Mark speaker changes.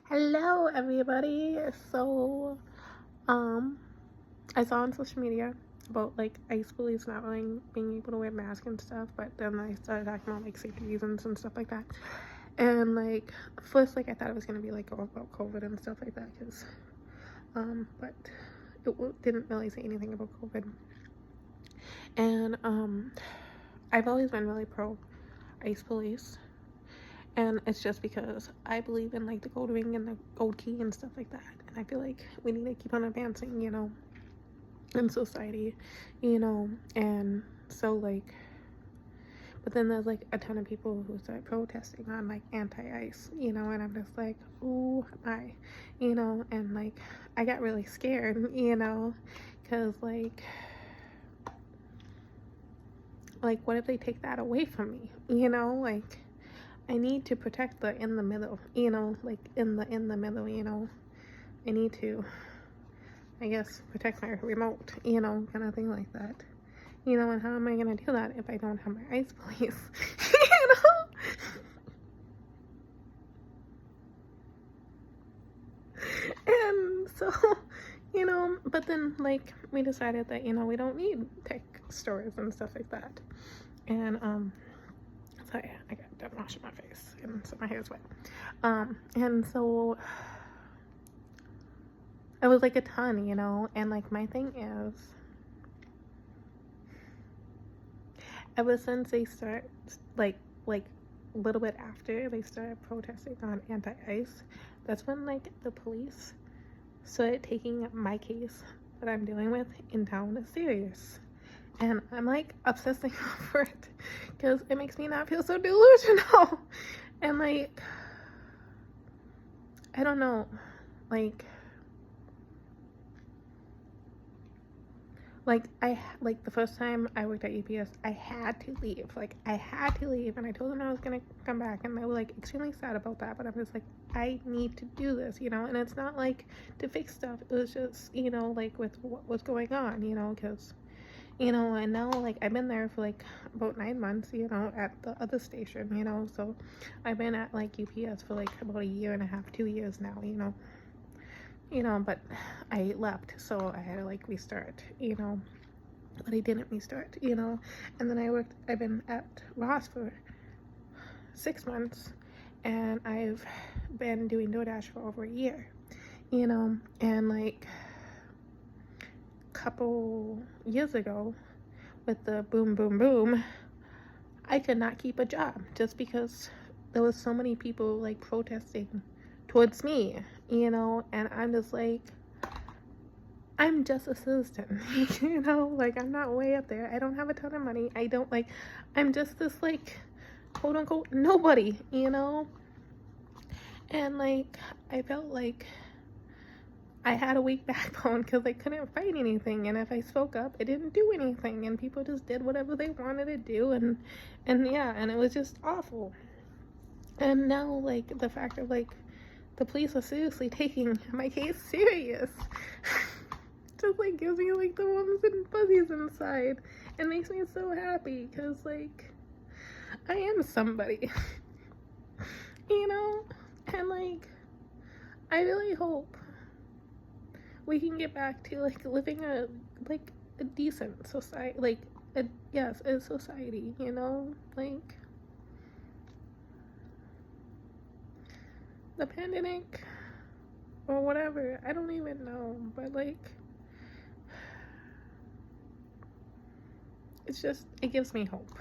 Speaker 1: Hello, everybody. So, um, I saw on social media about like ICE police not really being able to wear masks and stuff, but then I started talking about like safety reasons and stuff like that. And like, first, like I thought it was gonna be like all about COVID and stuff like that, but it didn't really say anything about COVID. And I've always been really pro ICE police. And it's just because I believe in like the gold ring and the gold key and stuff like that. And I feel like we need to keep on advancing, in society, and so like, but then there's like a ton of people who start protesting on like anti-ICE, and I'm just like, ooh, and like, I got really scared, because like, what if they take that away from me, like, I need to protect the in the middle, like in the middle, I need to, I guess, protect my remote, kind of thing like that. And how am I gonna do that if I don't have my ICE police? And so, but then like we decided that, we don't need tech stores and stuff like that. And sorry, I got done washing my face and so my hair's wet. And so it was like a ton, and like my thing is, ever since they start like a little bit after they started protesting on anti-ICE, that's when like the police started taking my case that I'm dealing with in town serious. And I'm like obsessing over it because it makes me not feel so delusional. And like, I don't know, like the first time I worked at UPS, I had to leave. Like, I had to leave, and I told them I was gonna come back, and they were like extremely sad about that. But I'm just like, I need to do this, and it's not like to fix stuff. It was just, like with what was going on, because, and now like I've been there for like about 9 months, at the other station, so I've been at like UPS for like about a year and a half, 2 years now, but I left, so I had to like restart, but I didn't restart, and then I've been at Ross for 6 months, and I've been doing DoorDash for over a year, and like a couple years ago with the boom boom boom, I could not keep a job just because there was so many people like protesting towards me, and I'm just like, I'm just a citizen, like I'm not way up there. I don't have a ton of money. I'm just this like quote unquote nobody, and like I felt like I had a weak backbone because I couldn't fight anything, and if I spoke up, it didn't do anything, and people just did whatever they wanted to do, and yeah, and it was just awful. And now like the fact of like the police are seriously taking my case serious just like gives me like the warms and fuzzies inside. It makes me so happy because like I am somebody, and like I really hope we can get back to like living a decent society, like a society, like the pandemic or whatever, I don't even know, but like it's just, it gives me hope.